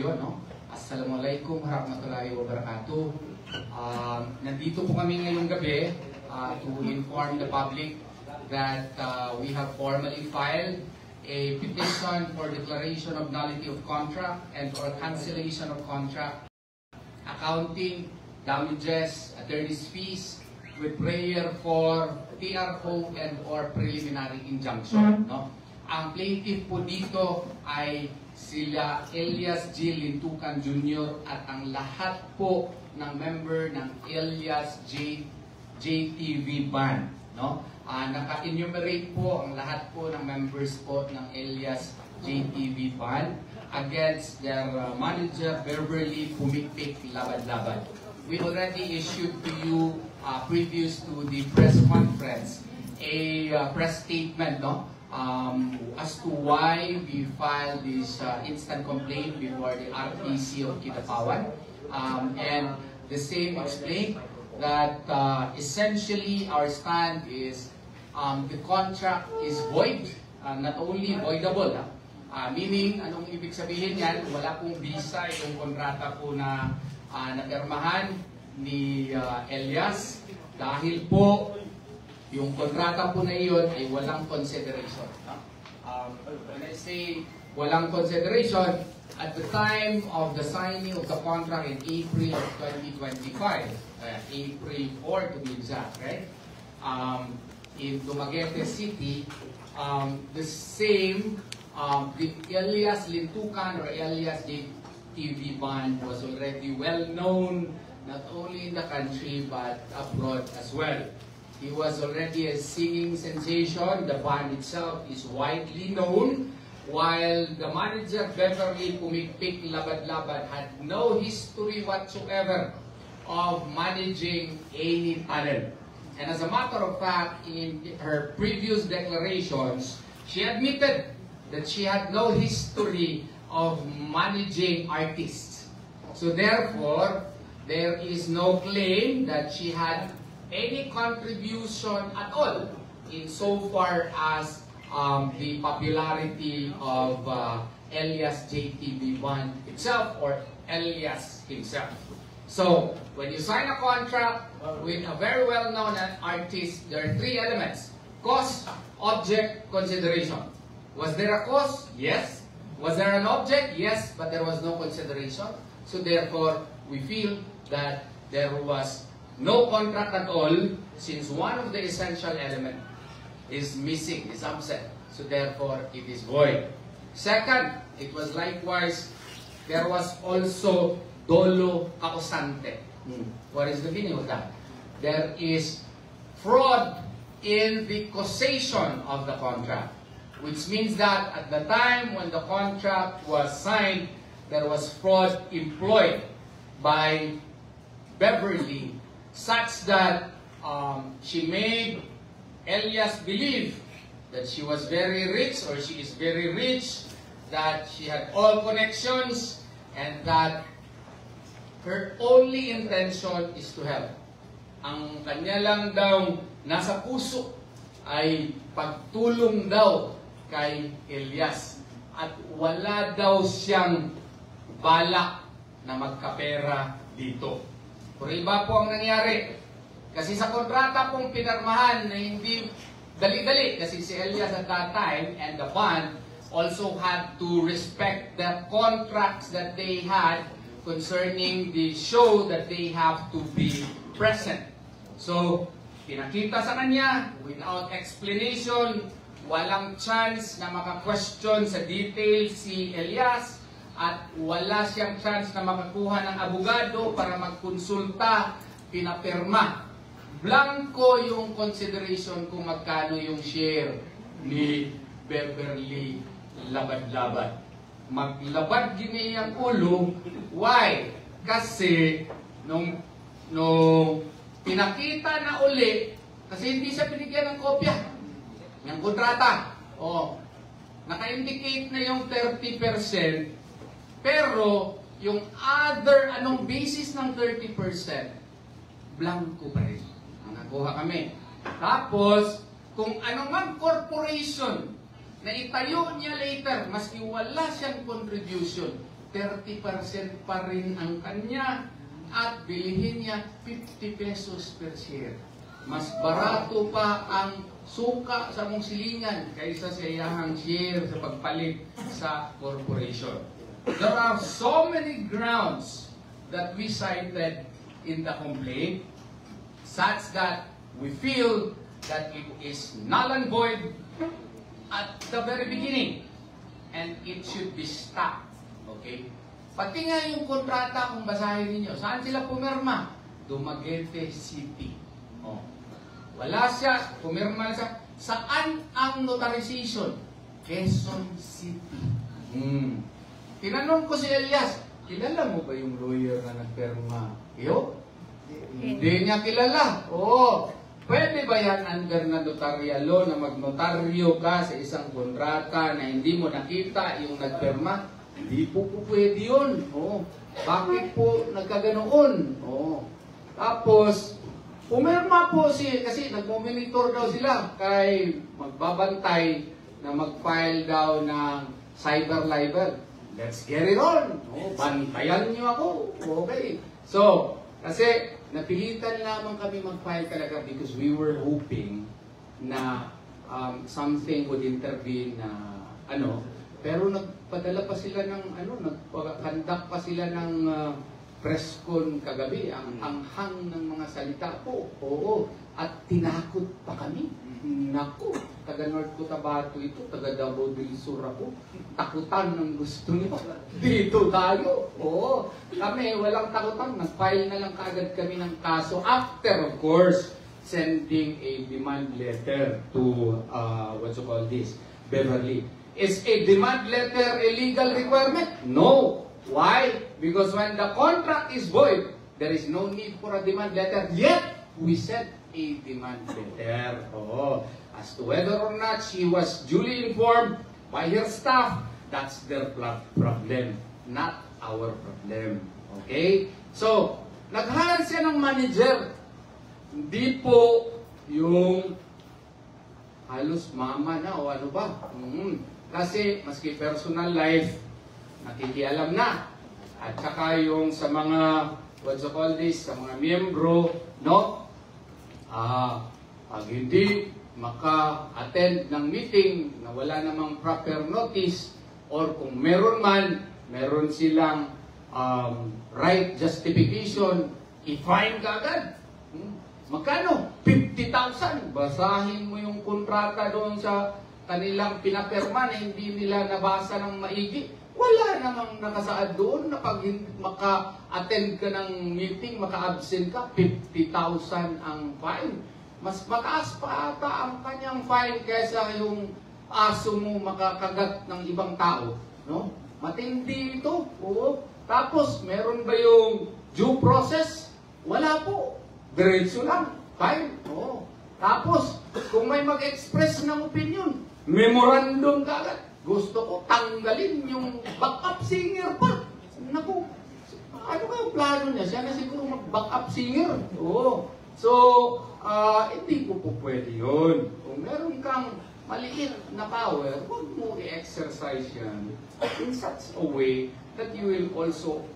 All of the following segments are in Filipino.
kayo, no? Assalamualaikum warahmatullahi wabarakatuh. Nandito po kami ngayong gabi to inform the public that we have formally filed a petition for declaration of nullity of contract and for cancellation of contract, accounting, damages, attorney's fees, with prayer for TRO and or preliminary injunction. No? Ang plaintiff po dito ay sila Elias G. Lintukan Jr. at ang lahat po ng member ng Elias JTV Band. No? Naka-enumerate po ang lahat po ng members po ng Elias JTV Band against their manager Beverly Pumikpik Labad-Labad. We already issued to you previous to the press conference a press statement, no? As to why we filed this instant complaint before the RPC of Kidapawan, and the same explained that essentially our stand is the contract is void, not only voidable, meaning anong ibig sabihin yan, wala pong visa yung kontrata po na napirmahan ni Elias dahil po yung kontrata po na iyon ay walang consideration. When I say walang consideration, at the time of the signing of the contract in April of 2025, April 4 to be exact, right? In Dumaguete City, the same, the Elias Lintukan or Elias JTV Band was already well known not only in the country but abroad as well. He was already a singing sensation. The band itself is widely known, while the manager Beverly Pumikpik Labad-Labad had no history whatsoever of managing any talent. And as a matter of fact, in her previous declarations, she admitted that she had no history of managing artists. So therefore, there is no claim that she had any contribution at all in so far as the popularity of Elias JTV Band itself or Elias himself. So, when you sign a contract with a very well-known artist, there are three elements: cause, object, consideration. Was there a cause? Yes. Was there an object? Yes, but there was no consideration. So therefore, we feel that there was no contract at all, since one of the essential elements is missing, is absent. So therefore, it is void. Second, it was likewise, there was also dolo causante. What is the meaning of that? There is fraud in the causation of the contract, which means that at the time when the contract was signed, there was fraud employed by Beverly, such that she made Elias believe that she was very rich, or she is very rich, that she had all connections, and that her only intention is to help. Ang kanya lang daw nasa puso ay pagtulong daw kay Elias, at wala daw siyang balak na magkapera dito. Pero iba po ang nangyari. Kasi sa kontrata pong pinarmahan na hindi dali-dali, kasi si Elias at that time and the band also had to respect the contracts that they had concerning the show that they have to be present. So, pinakita sa kanya, without explanation, walang chance na maka-question sa details si Elias, at wala siyang chance na makakuha ng abogado para magkonsulta, pinapirma. Blanco yung consideration kung magkano yung share ni Beverly Labad-Labad. Maglabad gini ang ulo. Why? Kasi nung pinakita na uli, kasi hindi siya binigyan ng kopya ng kontrata. Naka-indicate na yung 30%, pero yung other, anong basis ng 30%, blanco pa rin. Nakuha kami. Tapos, kung anong corporation na itayo niya later, maski wala siyang contribution, 30% pa rin ang kanya at bilihin niya 50 pesos per share. Mas barato pa ang suka sa mong silingan kaysa sa iyahang share sa pagpalit sa corporation. There are so many grounds that we cited in the complaint such that we feel that it is null and void at the very beginning and it should be stopped. Okay? Pati nga yung kontrata, kung basahin ninyo, saan sila pumirma? Dumaguete City. Oh. Wala siya, pumirma siya. Saan ang notarization? Quezon City. Tinanong ko si Elias, kilala mo ba yung lawyer na nagpirma? Iyo? Hindi niya kilala. Oo. Pwede ba yan under na notarial law na magnotaryo ka sa isang kontrata na hindi mo nakita yung nagpirma? Hindi po pwede yun. Oo. Bakit po nagkaganoon? Oo. Tapos, pumirma po kasi nagmonitor daw sila kay magbabantay na mag-file daw ng cyber libel. Let's get it on. Oh, bantayan niyo ako. Okay. So, kasi napilitan lamang kami mag-file talaga because we were hoping na something would intervene na pero nagpadala pa sila ng nagpa-conduct pa sila ng press con kagabi, ang anghang ng mga salita po. Oo. At tinakot pa kami. Naku, taga North Cotabato ito, taga Davao del Sur ako. Takutan ng gusto niyo. Dito tayo. Oo. Kami, walang takutan. Nag-file na lang kaagad kami ng kaso. After, of course, sending a demand letter to, Beverly. Is a demand letter a legal requirement? No. Why? Because when the contract is void, there is no need for a demand letter. Yet, we sent a demand letter. Oh. As to whether or not she was duly informed by her staff, that's their problem, not our problem. Okay? So, nag-hire siya ng manager. Hindi po yung halos mama na o ano ba. Kasi, maski personal life, nakikialam na. At saka yung sa mga, sa mga miyembro, no? Pag hindi maka-attend ng meeting na wala namang proper notice or kung meron man, meron silang right justification, i-fine ka agad. Magkano? 50,000. Basahin mo yung kontrata doon sa kanilang pinapirma na hindi nila nabasa ng maigi. Wala namang nakasaad doon na pag maka-attend ka ng meeting, maka-absent ka, 50,000 ang fine. Mas mataas pa ata ang kanyang fine kaysa yung aso mo makakagat ng ibang tao. No? Matindi ito. Oo. Tapos, meron ba yung due process? Wala po. Diretso lang. Fine. Oo. Tapos, kung may mag-express ng opinion, memorandum ka agad. Gusto ko tanggalin yung backup singer pa. Naku, ano ba yung plano niya? Siya na siguro mag-backup singer. Oo. So, hindi po pwede yun. Kung meron kang maliit na power, huwag mo i-exercise yan in such a way that you will also,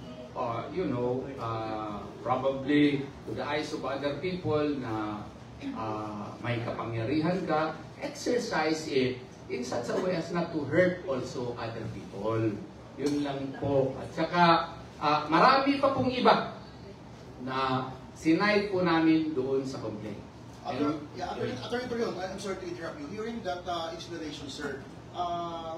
probably to the eyes of other people na may kapangyarihan ka, exercise it in such a way as not to hurt also other people. Yun lang po. At saka, marami pa pong iba na sinay po namin doon sa complaint. Attorney Torion, I'm sorry to interrupt you. Hearing that explanation, sir,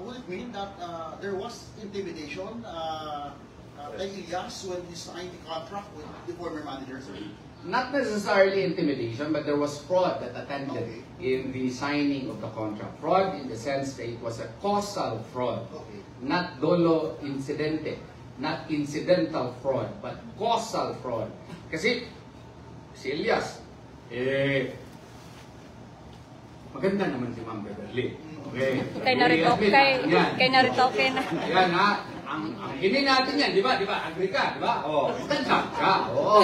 would it mean that there was intimidation by Elias when he signed the contract with the former manager, sir? Not necessarily intimidation, but there was fraud that attended in the signing of the contract. Fraud in the sense that it was a causal fraud, not dolo incidente, not incidental fraud, but causal fraud. Kasi si Elias, maganda naman si Ma'am Beverly. Okay. Kay narito, okay na. Yan ha. Ang hinin natin yan, di ba? Agree ka, di ba? Oo. Maganda ka. Oo.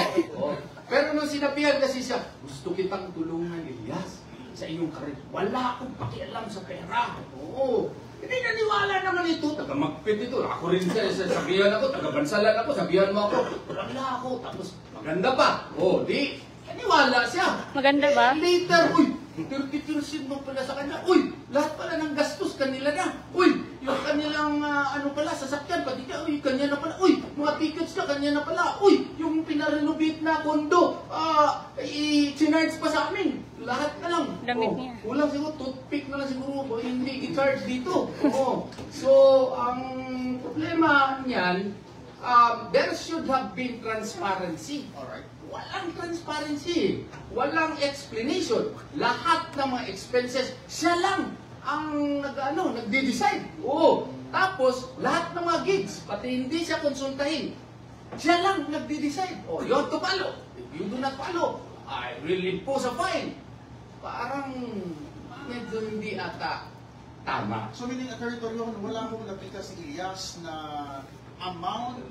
Pero nung sinabihan kasi siya, gusto kitang tulungan, Elias, sa iyong karir. Wala akong pakialam sa pera. Oo. Hindi naniwala naman ito. Taga-magpit ito. Ako rin sabihan ako. Taga-bansalan ako. Sabihan mo ako. Wala ako. Tapos maganda pa. Oh, di. Naniwala siya. Maganda ba? Later, uy, 30% mo pala sa kanya. Uy, lahat pala ng gastos kanila na. Uy, yung kanilang ano pala, sasakyan, pati ka, uy, kanya na pala. Uy, mga tickets ka, kanya na pala. Uy, yung pinarenovate na kondo, sinarge pa sa amin. Lahat na lang. Damit niya. Kulang siguro, toothpick na lang siguro. Hindi i-charge dito. So, ang problema niyan, there should have been transparency. Alright. Walang transparency. Walang explanation. Lahat ng mga expenses, siya lang ang nagde-decide. Oo. Tapos, lahat ng mga gigs, pati hindi siya konsultahin, siya lang nagde-decide. Oh, you have to follow. If you do not follow, I will impose a fine. Parang medyo hindi ata tama. So meaning, Attorney Torion, wala mong nakita si Elias na amount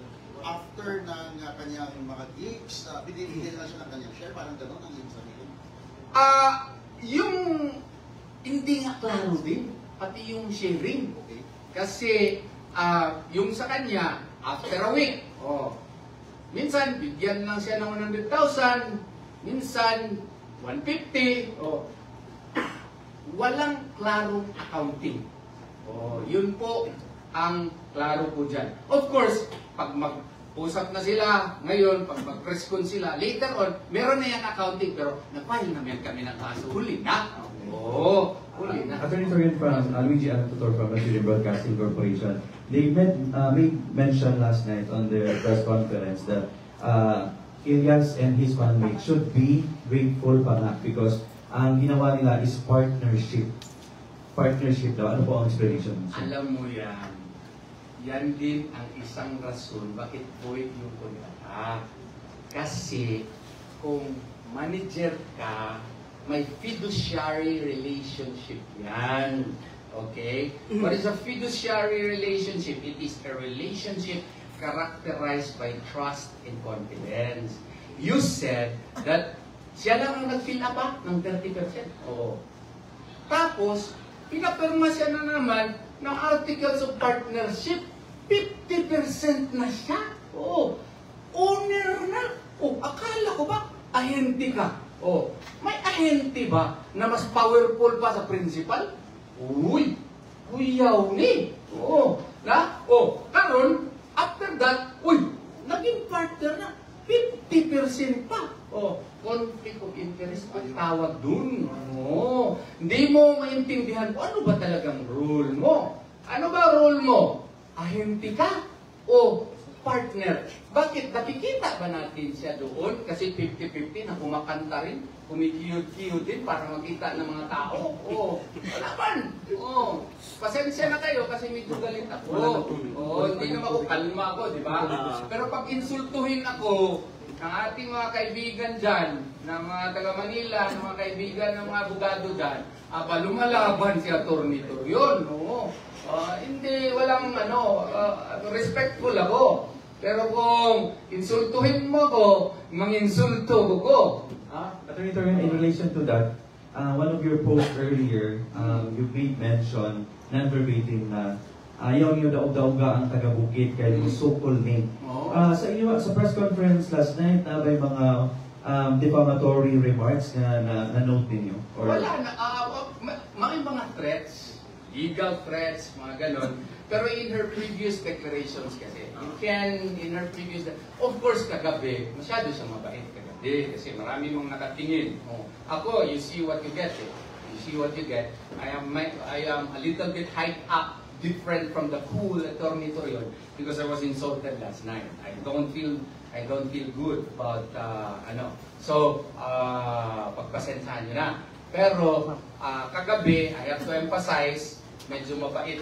after ng kanyang mga gigs, binibigyan na siya ng kanyang share, parang gano'n ang ibig sabihin. Yung hindi nga klaro din, pati yung sharing. Okay. Kasi yung sa kanya, after a week, minsan bigyan lang siya ng 100,000, minsan 150, walang klarong accounting. Yun po ang klaro po dyan. Of course, pag mag-usap na sila ngayon, pag mag-press-con sila, later on, meron na yung accounting, pero nag-file naman kami ng kaso. Huli na. Huli na. Attorney Torion from Luigi Antutor from Australian Broadcasting Corporation. They made mention last night on their press conference that Elias and his family should be grateful pa because ang ginawa nila is partnership. Partnership daw. Ano po ang explanation? Alam mo yan. Yan din ang isang rason bakit void yung kontrata. Kasi kung manager ka, may fiduciary relationship yan. Okay? What is a fiduciary relationship? It is a relationship characterized by trust and confidence. You said that siya lang ang nag-fill up ng 30%. Tapos, pinapirma siya na naman ng articles of partnership. 50% na siya. Owner na. Akala ko ba, ahente ka? May ahente ba na mas powerful pa sa principal? Yaw ni. Karon, after that, naging partner na. 50% pa. Conflict of interest ang tawag dun. Hindi mo maintindihan kung ano ba talagang role mo. Ano ba role mo? Ahente ka o partner? Bakit? Nakikita ba natin siya doon? Kasi 50-50 na kumakanta rin, kumikiyod-kiyod din para makita ng mga tao. Wala man. Pasensya na kayo kasi medyo galit ako. Hindi naman ako, kalma ako, di ba? Pero pag insultuhin ako, ng ating mga kaibigan dyan, ng mga taga-Manila, ng mga kaibigan ng mga abogado dyan, lumalaban si Atty. Torion. Hindi, walang respectful ako. Pero kung insultuhin mo ko, manginsulto ko. Attorney Torion, in relation to that, one of your posts earlier, you made mention, non-verbatim na ayaw niyo daog-daoga ang taga-Bukid kay so-called name. Sa iyo, sa press conference last night, may mga defamatory remarks na na-note ninyo? Wala na. May mga threats, legal threats, mga ganon. Pero in her previous declarations kasi, in her previous, of course, kagabi, masyado siya mabait kagabi kasi marami mong nakatingin. Ako, you see what you get. You see what you get. I am a little bit hyped up, different from the cool Atty. Torion because I was insulted last night. I don't feel good about So, pagpasensyahan niyo na. Pero kagabi, I have to emphasize, medyo mabait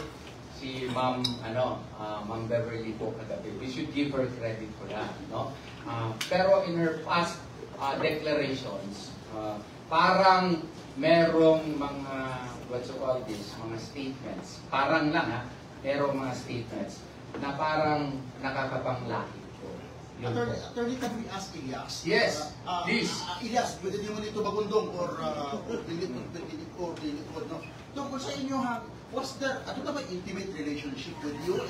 si Ma'am Beverly po kagabi. We should give her credit for that, no? Pero in her past declarations, parang merong mga mga statements. Parang lang merong mga statements na parang nakakapanglaki po. Attorney, can we ask Elias? Yes, please. Elias, pwede niyo nito bagundong or tungkol sa inyo was there, ano na ba intimate relationship with you?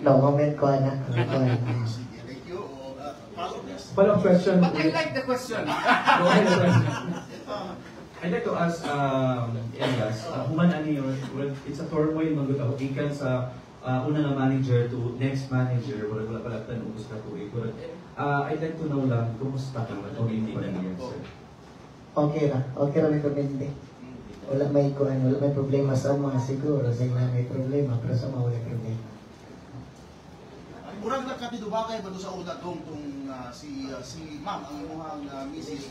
No comment ko na. Sige, thank you. Follow this. Follow-up question. But I like the question. Go ahead, question. I'd like to ask Elias, human ano yun, it's a turmoil magutaw, ikan sa una na manager to next manager, wala pala tanong sa tuig. I'd like to know lang, kumusta ka o hindi pa niyan, sir? Okay ra may pamindi. Wala may problema sa mga siguro, sa mga may problema, pero sa mga wala problema. Murag nagkatidubakay ba doon sa una tong si ma'am, ang imuhang Mrs.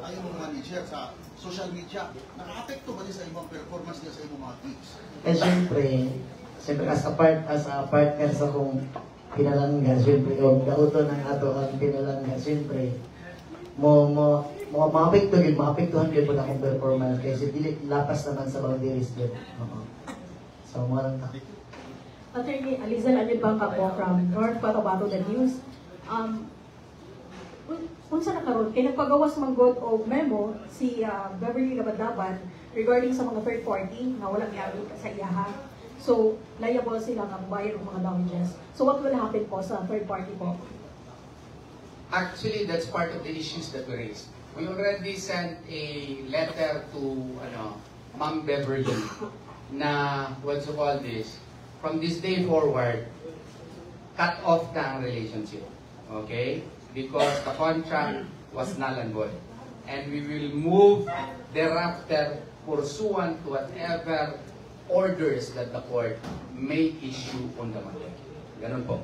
ay imong manager sa social media, naka-apekto ba niya sa imong performance niya sa imong mga gigs? Siyempre as a partner sa kong pinalangga, siyempre, o gauto ng ato ang pinalangga, siyempre, maapektuhan yun po na akong performance kasi dili lapas naman sa boundaries yun. So, marang ta. Attorney Alizal Anibangka po from North Cotabato The News. Unsa na karon kay nagpagawas man god og memo si Beverly Labadaban regarding sa mga third party nga wala miabot sa iyaha. So, liable sila nga bayad og mga damages. So, what will happen po sa third party po? Actually, that's part of the issues that we raised. We already sent a letter to Ma'am Beverly na, what you call this, from this day forward, cut off na ang relationship. Okay? Because the contract was null and void. And we will move thereafter pursuant to whatever orders that the court may issue on the matter. Ganun po.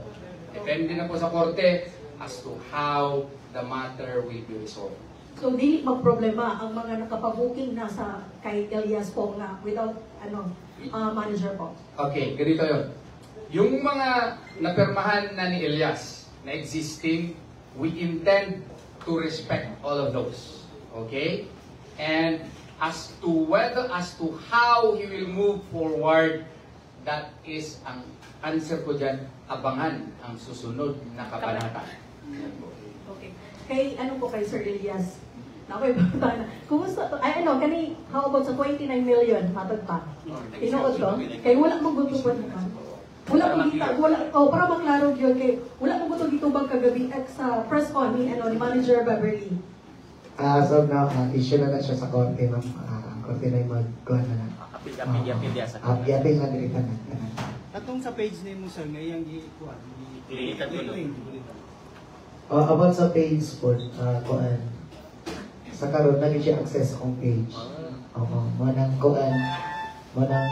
Depende na po sa korte as to how the matter will be resolved. So, dili magproblema ang mga nakapabuking na sa kay Elias po nga without manager po. Okay, ganito yun. Yung mga napirmahan na ni Elias na existing, we intend to respect all of those. Okay? And as to how he will move forward, that is ang answer ko dyan, abangan ang susunod na kabanata. Okay. Kay ano po kay Sir Elias? Nakoy ba na? Kumusta to? Ay how about sa 29 million matag pa? Tinuod to? Kay wala mo gutubad ka. Wala mo kita, para maklaro gyud kay wala mo gutug gitubag kagabi sa press con ni manager Beverly. So now, issue na siya sa korte, ma'am. Korte na yung mag-kuhan na lang. Apil-apil sa korte. Apil na dito na. Atong sa page nimo sir ngayang gikuan. About sa page po, kuhan. Sa karon na siya access akong page. Mo nang kuhan, mo nang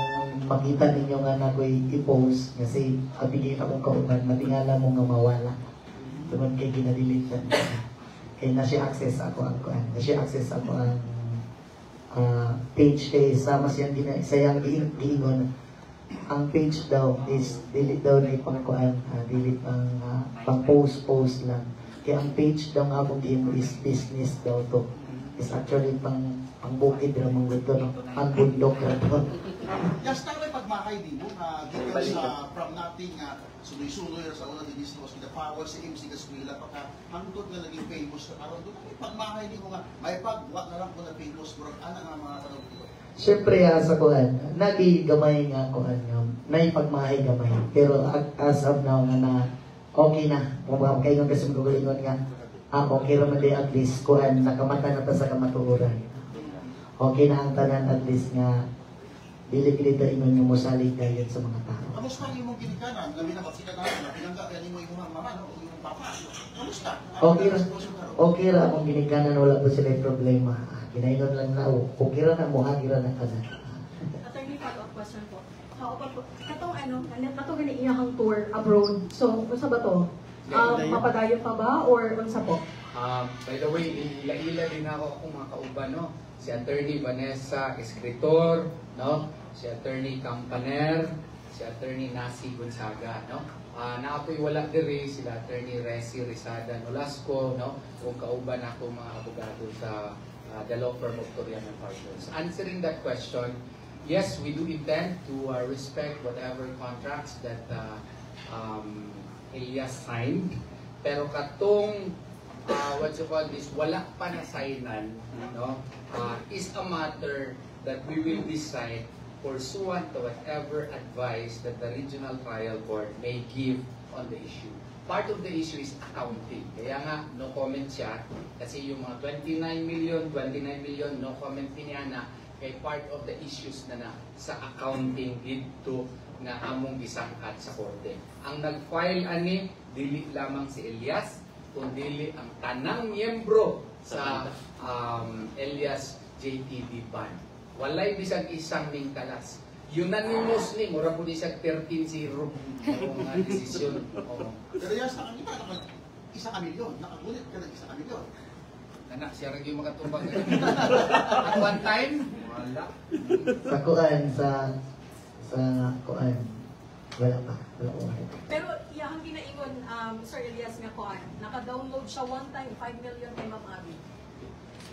makita ninyo nga na ko'y i-post kasi kapigil akong kauban, matingala mo nga mawala. Tuman kay ginadilitan. Kaya na siya access ako ang kuhan. Na siya access ako ang page kay sama siyang sayang giingon. Ang page daw is dili daw na ipangkuhan, dili pang post lang. Kaya ang page daw nga akong giingon is business daw to. Is actually pang-bukid na mga ito, ang bundok na ito. Yes, may pagmahay din mo, given sa from nothing, suloy-suloy sa una din is the power si MC Casquila, pagka hangtod na naging famous na karon doon, may pagmahay din mo nga, may pagwa na lang ko na famous, pero ana nga mga tanong dito. Siyempre sa kuhan, nagigamay nga kuhan nga, naipagmahay gamay. Pero as of now nga na, okay na. Kung kayo nga kasi magalingon nga, okay naman din at least kuhan, nakamata na ta sa kamatuuran. Okay na ang tanan at least nga, dili-dili ingon yung musalig kayo sa mga tao. Kamusta ang imong ginikanan? Labi na magsika na pinangga kaya nimo imong mama no, imong papa. Kamusta? Okay ra akong ginikanan, wala po sila problema. Ginaingon lang na, okay ra na mo, hagira na ka na. Attorney, follow-up question po. Katong gani iyahang tour abroad. So, unsa ba to? Mapadayon pa ba or unsa po? By the way, ila din ako akong mga kauban, no? Si Attorney Vanessa Escritor, no? Si Attorney Campaner, si Attorney Nasi Gonzaga, no? Na ako'y wala diri, sila Attorney Resi Rizada Nolasco, no? Kung kauban ako mga abogado sa the law firm of Torian and Partners. Answering that question, yes, we do intend to respect whatever contracts that Elias signed. Pero katong what you call this, wala pa na signan, no? Is a matter that we will decide pursuant to whatever advice that the regional trial court may give on the issue. Part of the issue is accounting. Kaya nga, no comment siya. Kasi yung mga 29 million, no comment din niya na kay part of the issues na sa accounting dito na among gisangkat sa korte. Ang nag-file ani, dili lamang si Elias, kundi ang tanang miyembro sa Elias JTB Band. Walay bisag isang ning kalas. Unanimous ni, mura po di siya 13-0 ang desisyon. Pero yes, nakakita ka isang milyon. Nakagulit ka ng isang milyon. Anak, siya rin yung makatumbang. At one time, wala. Sa kuan, sa kuan, wala pa. Wala ko. Pero iyang ginaingon, Sir Elias nga kuan, naka-download siya one time, 5 million kay Ma'am Abby.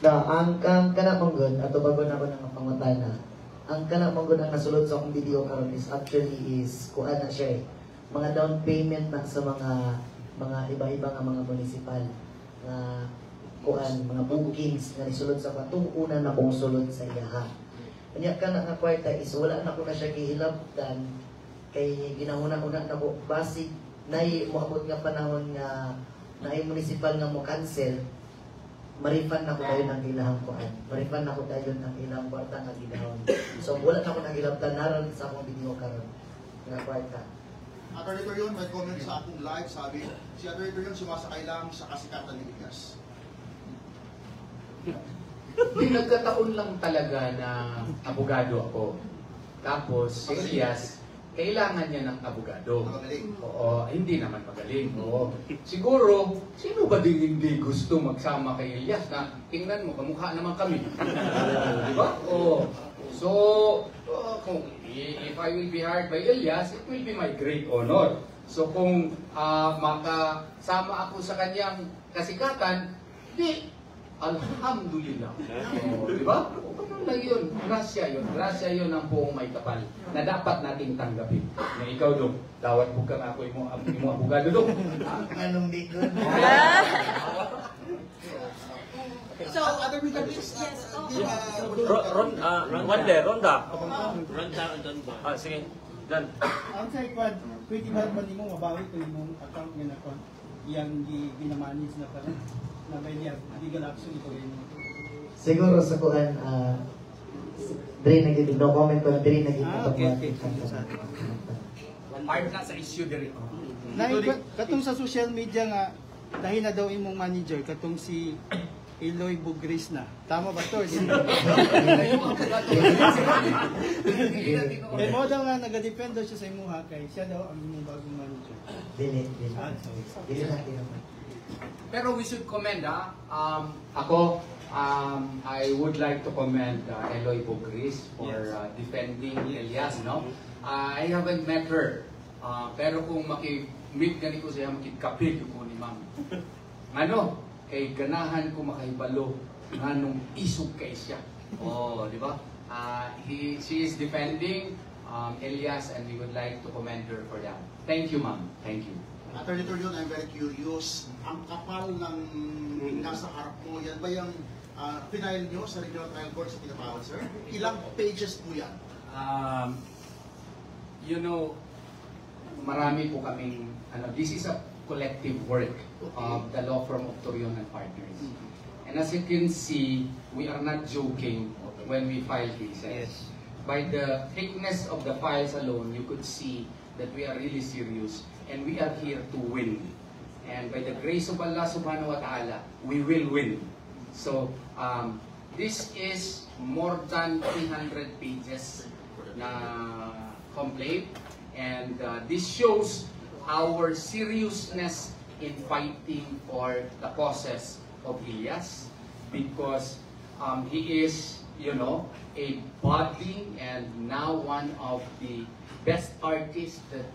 Ang kana monggon ato bago na ko nang pangutana. Ang kana monggon ang nasulod sa akong video karon is actually is kuan na siya mga down payment na sa mga iba-iba nga mga municipal nga kuan mga bookings nga nisulod sa patong una na kong sulod sa iyaha. Kanya kana nga kwarta is wala na ko na siya gihilabtan kay ginahuna-una na ko basic nay moabot nga panahon nga nay municipal nga mo cancel. Marifan na ko tayo ng ilahang kuan. Marifan na ko tayo ng ilang kwarta nga ginahon. So wala na ko nagilabtan naron sa akong video karon nga kwarta. Attorney Torion, may comment sa akong live, sabi, si Attorney Torion sumasakay lang sa kasikatan ni Elias. Nagkataon lang talaga na abogado ako. Tapos si Elias, kailangan niya ng abogado. Magaling. Oo, hindi naman magaling. Oo. Siguro, sino ba din hindi gusto magsama kay Elias na tingnan mo, kamukha naman kami. Di ba? Oo. So, if I will be hired by Elias, it will be my great honor. So kung makasama ako sa kanyang kasikatan, di, alhamdulillah. Di ba? Na yun, grasya yun ang buong may kapal na dapat nating tanggapin. Na ikaw dong, dawat po ka nga ako imo abogado dong. Anong di good? So, other with this, yes, Ronda. Sige. Dan. Ang sa ikwad, pwede ba nimo mabawi ko imong account nga nakon iyang ginamanage na karon na by niya legal action ito rin. Siguro sa kuan diri naging no comment ko diri naging Okay. Part na sa issue diri. Katong sa social media nga dahil na daw imong manager katong si Eloy Bugris na. Tama ba to? Kaya mo daw nga nagadepend daw siya sa imuha kay siya daw ang imong bagong manager. Dili. Sorry. Dili na kinamay. Pero we should commend ako, I would like to commend Eloy Bugris for defending Elias, no? I haven't met her. Pero kung maki-meet gani ko siya, makikapig ko ni ma'am. Ano? Kay ganahan ko makahibalo nganong isog kay siya. Oh, di ba? She is defending Elias and we would like to commend her for that. Thank you, ma'am. Thank you. Attorney Torion, I'm very curious. Ang kapal ng nasa harap mo, yan ba yung final nyo sa Regional Trial Court sa Pinapawan, sir? Ilang pages po yan? You know, marami po kaming, this is a collective work of the law firm of Torion and Partners. And as you can see, we are not joking when we file cases. By the thickness of the files alone, you could see that we are really serious and we are here to win. And by the grace of Allah subhanahu wa ta'ala, we will win. So, this is more than 300 pages na complaint, and this shows our seriousness in fighting for the causes of Elias, because he is, you know, a budding and now one of the best artists that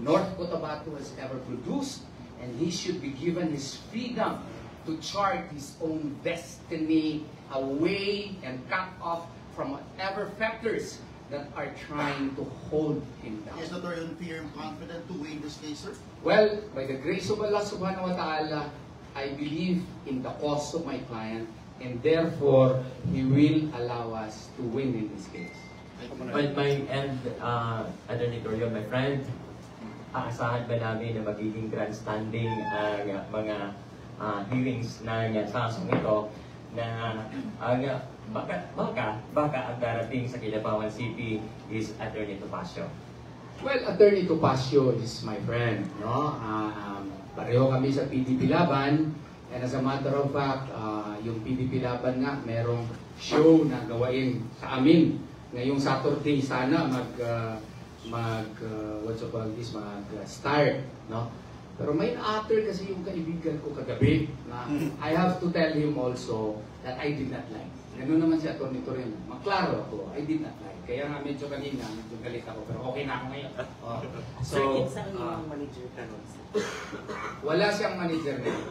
North Cotabato has ever produced, and he should be given his freedom to chart his own destiny away and cut off from whatever factors that are trying to hold him down. Is Dr. Torion confident to win this case, sir? Well, by the grace of Allah subhanahu wa ta'ala, I believe in the cause of my client and therefore he will allow us to win in this case. Well, my end, Attorney Torion, my friend, aasahan ba namin na magiging grandstanding ang mga hearings ng kasong ito na baka ang darating sa Kidapawan City is Attorney Topacio? Well, Attorney Topacio is my friend, no? Pareho kami sa PDP Laban, and as a matter of fact, yung PDP Laban nga, merong show na gawain sa amin. Ngayong Saturday, sana mag-start, no? Pero may na-utter kasi yung kaibigan ko kagabi na I have to tell him also that I did not like. Ganun naman si Atty. Torion. Maklaro ako, I did not like. Kaya nga medyo kanina, medyo galit ako, pero okay na ako ngayon. Sir, kinsa ang manager ka nun? Wala siyang manager na yun.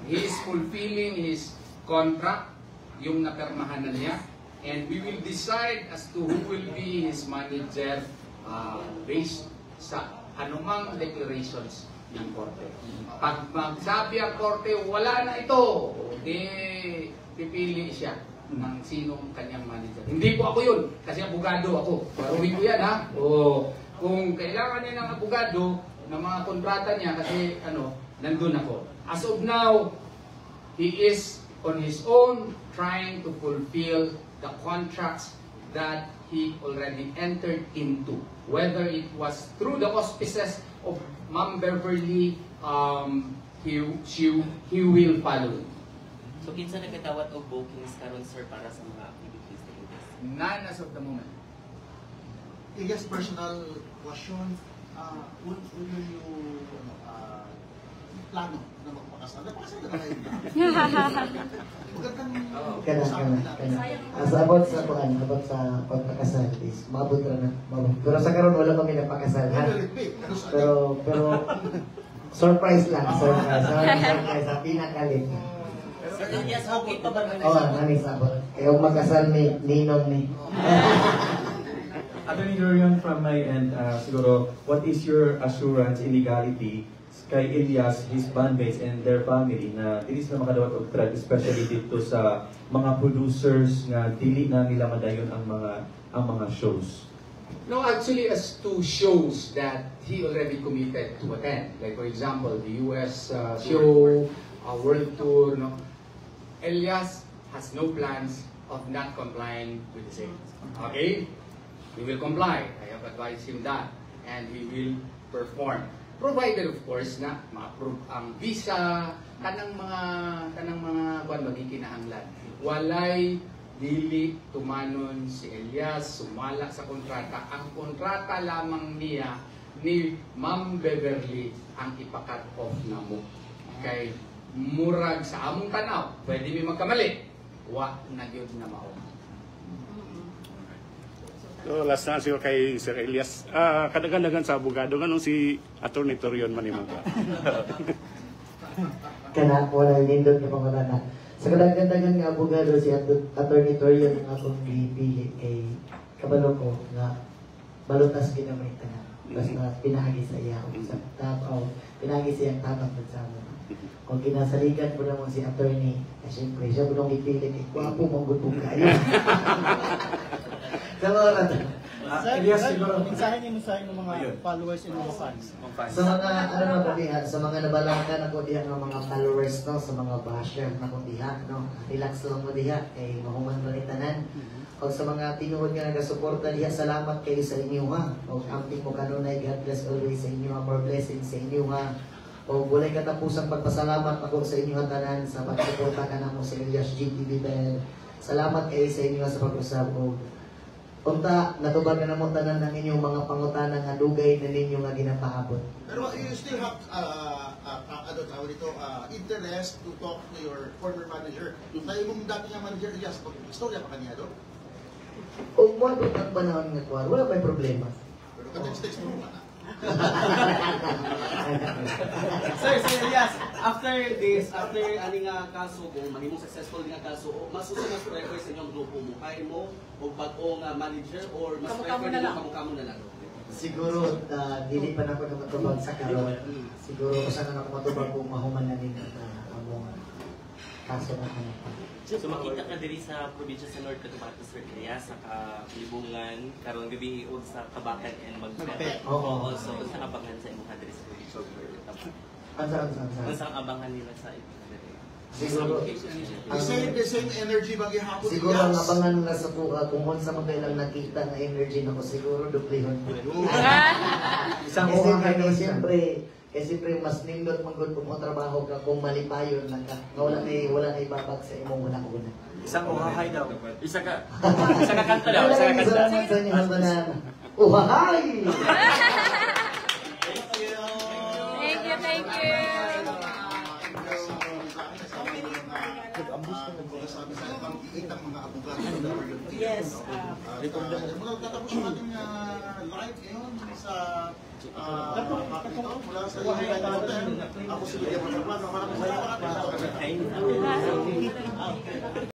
He is fulfilling his contract, yung napirmahan na niya, and we will decide as to who will be his manager based sa anumang declarations ng korte. Pag magsabi ang korte, wala na ito, pipili siya ng sinong kanyang manager. Hindi po ako yun, kasi abogado ako. Paruhin ko yan, ha? O, kung kailangan niya ng abogado, ng mga kontrata niya, kasi nandun ako. As of now, he is on his own trying to fulfill the contracts that he already entered into. Whether it was through the auspices of Ma'am Beverly, he will follow. So, kinsa nagkatawat o bookings karon sir para sa mga activities na ito? None as of the moment. Yes, personal question. Will you plano na magpakasal? Napakasal na kayo na. Magandang As about sa pagpakasal is maabot na. Pero sa karon wala kami napakasal, ha? Pero surprise lang, surprise. Sa pinakalit. Sir Elias, okay pa ba? Nanis abot. Kaya magkasal ni Ninong ni. Attorney Torion, from my end, siguro, what is your assurance in legality kay Elias, his bandmates, and their family na dili sila makadawat og threat, especially dito sa mga producers na dili na nila madayon ang mga shows? No, actually, as to shows that he already committed to attend, like for example, the US show, World Tour, no? Elias has no plans of not complying with the same. Okay? He will comply. I have advised him that. And he will perform. Provided, of course, na ma-approve ang visa, kanang mga magikinahanglan. Walay dili tumanon si Elias, sumala sa kontrata. Ang kontrata lamang niya ni Ma'am Beverly ang ipa-cut off na mo. Kay murag sa among tanaw, pwede mi magkamali. Wa na gyud na mao. So, last na siguro kay Sir Elias. Kadaghan-dagan sa abogado, ganun si Atty. Torion manimang ka. Kana po na lindot na pangutana. Sa kadaghan-dagan nga abogado si Atty. Torion ang akong pipili kay kabalo ko nga balutas ginamay tanan. Basta pinagi sa iya sa tapaw, pinagi siya ang tatak sa mo. Kung kinasaligan po naman si attorney, siyempre siya po nung ipili kay kwapo mong gutong kayo. Sa mga rata. Elias, siguro, mensahe niyo sa inyo mga followers and mga fans. Sa mga, sa mga nabalangkan ako diha ng mga followers, no, sa mga basher na ko diha, no, relax lang mo diha, kay mahuman balitanan. O sa mga tinuod nga nagasuporta diha, salamat kayo sa inyo, ha. O amping mo kanunay, God bless always sa inyo, more blessings sa inyo, ha. O walay katapusang pagpasalamat ako sa inyo tanan sa pagsuporta ka namo sa Elias GTV Ben. Salamat kayo sa inyo sa pag-usap o unta natubag na mo tanan ng inyong mga pangutana nga dugay na ninyo nga ginapaabot. Pero you still have interest to talk to your former manager. Tayo mong dati nga manager, Elias, istorya pa kaniya doon? O mo ang panahon nga kuwar, wala pa problema. Pero ka-text mo na. Sir Elias, after aning kaso, kung mahimong successful nga kaso, mas usa mas prefer sa inyong grupo mo, kay mo o bag-o nga manager or mas prefer nila kamukha mo na lang? Siguro dili pa na ko matubag sa karon. Siguro usa na ako matubag kung mahuman na din ang kaso na ano pa. So makita ka diri sa probinsya sa North Cotabato, Sir Elias, sa Libungan, karong gabi og sa Kabakan and Magpet. Oo. So sa abangan sa imong diri sa probinsya sa North Cotabato. Ang Sa abangan nila sa imong diri. siguro, The same energy ba gihapon siguro ang abangan na sa kuha, kung sa mga kailang nakita na energy na ko, siguro duplihon. Isang Kasi uhahay naman siya. siyempre mas nindot man gud kung trabaho ka kung malipayon lang ka. Wala na ibabag sa imong una-una. Isang uhahay daw. Isa ka kanta daw. Isa ka kanta. Salamat sa inyong tanan. Uhahay! Thank you. Sabi sa ibang iitang mga abogado. Yes. Magtatapos yung ating live ngayon sa mula sa Ako si William Maraplan. Maraming salamat.